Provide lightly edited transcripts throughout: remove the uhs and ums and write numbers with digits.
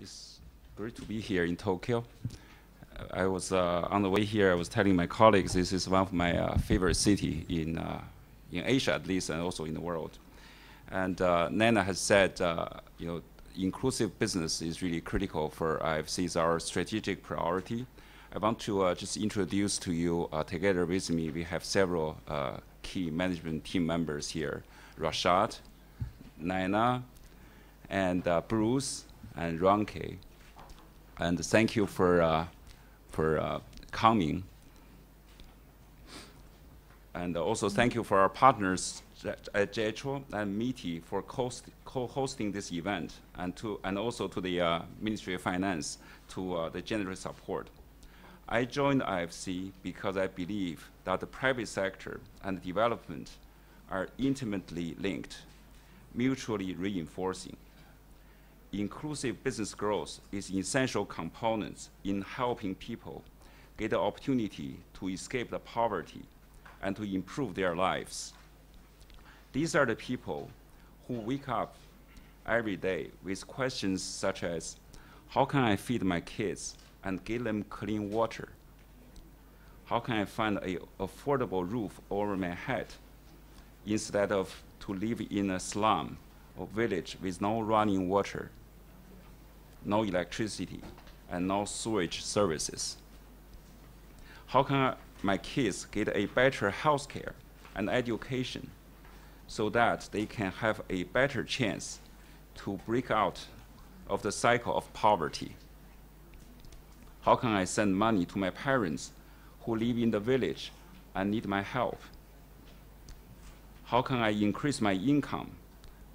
It's great to be here in Tokyo. I was on the way here. I was telling my colleagues this is one of my favorite city in Asia, at least, and also in the world. And Nana has said, inclusive business is really critical for IFC. It's our strategic priority. I want to just introduce to you, together with me, we have several key management team members here: Rashad, Nana, and Bruce, and Ronke. And thank you for coming. And also thank you for our partners at JHO and MITI for co-hosting this event, and also to the Ministry of Finance to the generous support. I joined IFC because I believe that the private sector and development are intimately linked, mutually reinforcing. Inclusive business growth is an essential component in helping people get the opportunity to escape the poverty and to improve their lives. These are the people who wake up every day with questions such as, how can I feed my kids and give them clean water? How can I find an affordable roof over my head instead of to live in a slum or village with no running water, no electricity, and no sewage services? How can my kids get a better health care and education so that they can have a better chance to break out of the cycle of poverty? How can I send money to my parents who live in the village and need my help? How can I increase my income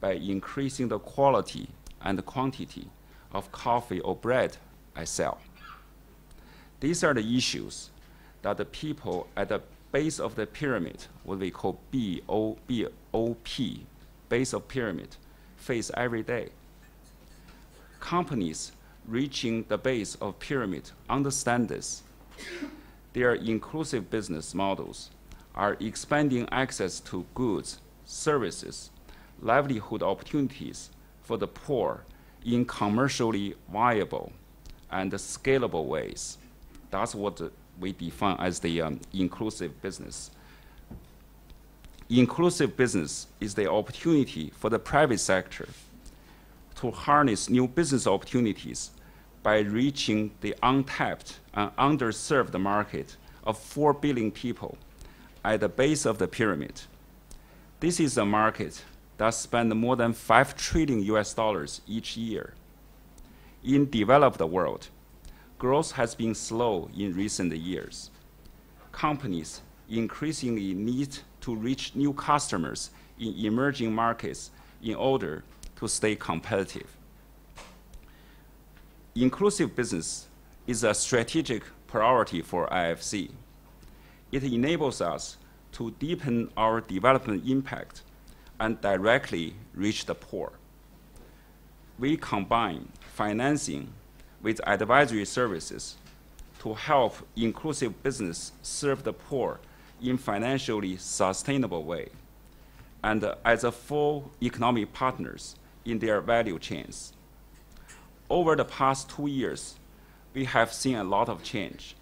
by increasing the quality and the quantity of coffee or bread I sell? These are the issues that the people at the base of the pyramid, what we call BOP, base of pyramid, face every day. Companies reaching the base of pyramid understand this. Their inclusive business models are expanding access to goods, services, livelihood opportunities for the poor in commercially viable and scalable ways. That's what we define as the inclusive business. Inclusive business is the opportunity for the private sector to harness new business opportunities by reaching the untapped and underserved market of 4 billion people at the base of the pyramid. This is a market that spends more than $5 trillion each year. In developed world, growth has been slow in recent years. Companies increasingly need to reach new customers in emerging markets in order to stay competitive. Inclusive business is a strategic priority for IFC. It enables us to deepen our development impact and directly reach the poor. We combine financing with advisory services to help inclusive business serve the poor in financially sustainable way and as a full economic partners in their value chains. Over the past 2 years, we have seen a lot of change.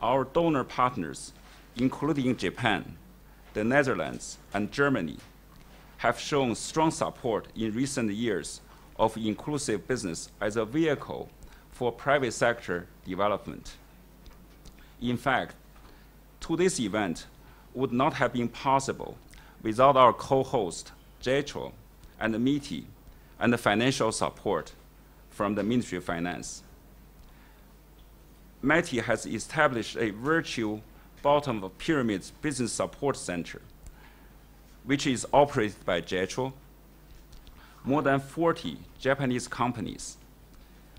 Our donor partners, including Japan, the Netherlands, and Germany, have shown strong support in recent years of inclusive business as a vehicle for private sector development. In fact, today's event would not have been possible without our co-host, JHO, and the MITI, and the financial support from the Ministry of Finance. MITI has established a virtual bottom-of-pyramid business support center, which is operated by JHO. More than 40 Japanese companies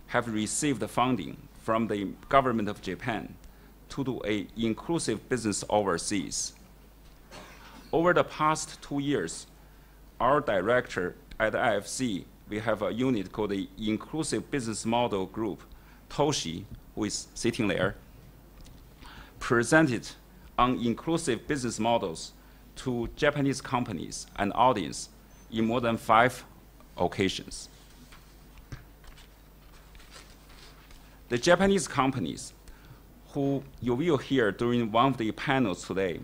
have received funding from the government of Japan to do an inclusive business overseas. Over the past 2 years, our director at IFC, we have a unit called the Inclusive Business Model Group, Toshi, who is sitting there, presented on inclusive business models to Japanese companies and audience in more than 5 occasions. The Japanese companies who you will hear during one of the panels today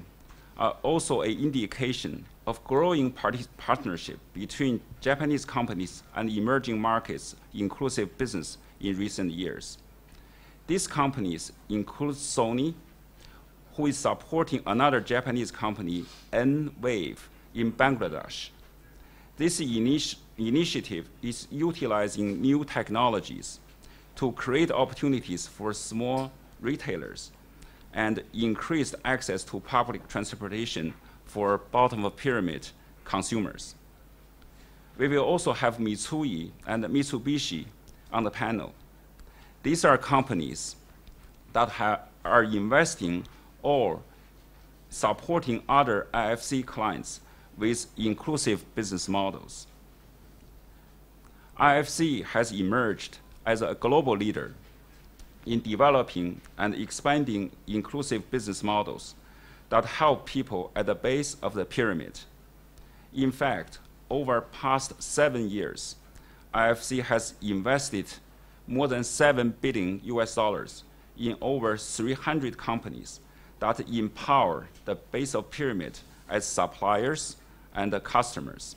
are also an indication of growing partnership between Japanese companies and emerging markets inclusive business in recent years. These companies include Sony, who is supporting another Japanese company, N-Wave, in Bangladesh. This initiative is utilizing new technologies to create opportunities for small retailers and increased access to public transportation for bottom-of-pyramid consumers. We will also have Mitsui and Mitsubishi on the panel. These are companies that are investing or supporting other IFC clients with inclusive business models. IFC has emerged as a global leader in developing and expanding inclusive business models that help people at the base of the pyramid. In fact, over the past 7 years, IFC has invested more than $7 billion in over 300 companies that empower the base of pyramid as suppliers and customers.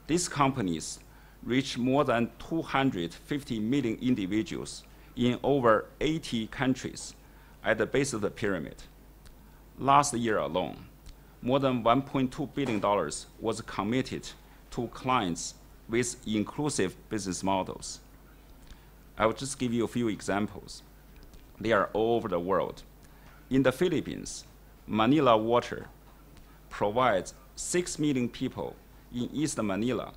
These companies reach more than 250 million individuals in over 80 countries at the base of the pyramid. Last year alone, more than $1.2 billion was committed to clients with inclusive business models. I will just give you a few examples. They are all over the world. In the Philippines, Manila Water provides 6 million people in East Manila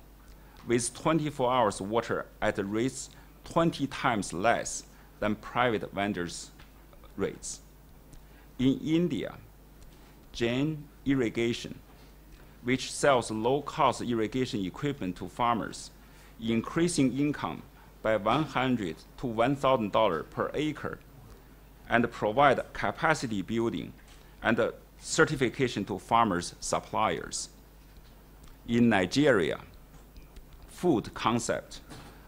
with 24 hours water at rates 20 times less than private vendors' rates. In India, Jin Irrigation, which sells low-cost irrigation equipment to farmers, increasing income by $100 to $1,000 per acre, and provide capacity building and certification to farmers' suppliers. In Nigeria, Food Concept,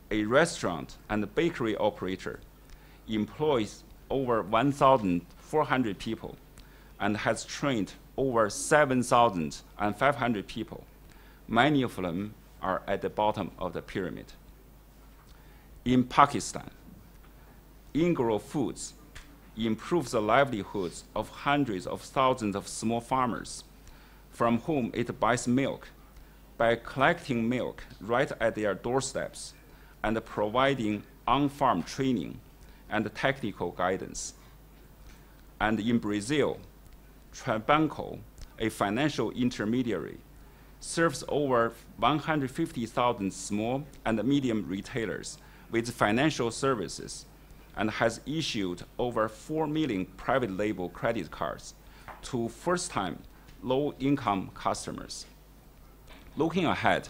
a restaurant and bakery operator, employs over 1,400 people and has trained over 7,500 people. Many of them are at the bottom of the pyramid. In Pakistan, Ingro Foods improves the livelihoods of hundreds of thousands of small farmers from whom it buys milk by collecting milk right at their doorsteps and providing on-farm training and technical guidance. And in Brazil, Banco, a financial intermediary, serves over 150,000 small and medium retailers with financial services and has issued over 4 million private label credit cards to first-time low-income customers. Looking ahead,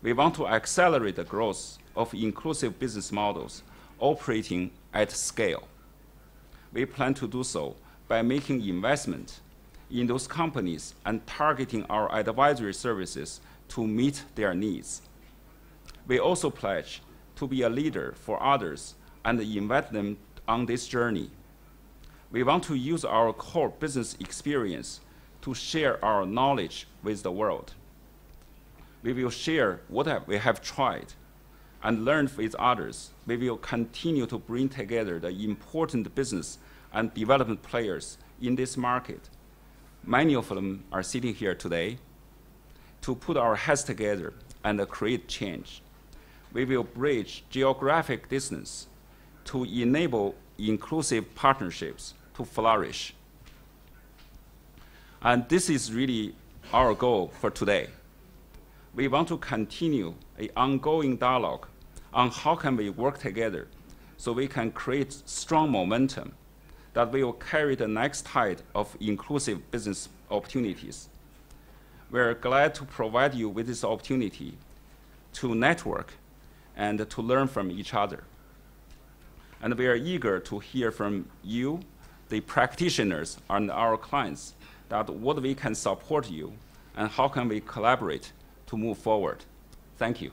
we want to accelerate the growth of inclusive business models operating at scale. We plan to do so by making investment in those companies and targeting our advisory services to meet their needs. We also pledge to be a leader for others and invite them on this journey. We want to use our core business experience to share our knowledge with the world. We will share what we have tried and learn with others. We will continue to bring together the important business and development players in this market. Many of them are sitting here today to put our heads together and create change. We will bridge geographic distance to enable inclusive partnerships to flourish. And this is really our goal for today. We want to continue an ongoing dialogue on how can we work together so we can create strong momentum that will carry the next tide of inclusive business opportunities. We're glad to provide you with this opportunity to network and to learn from each other. And we are eager to hear from you, the practitioners and our clients, that what we can support you and how can we collaborate to move forward. Thank you.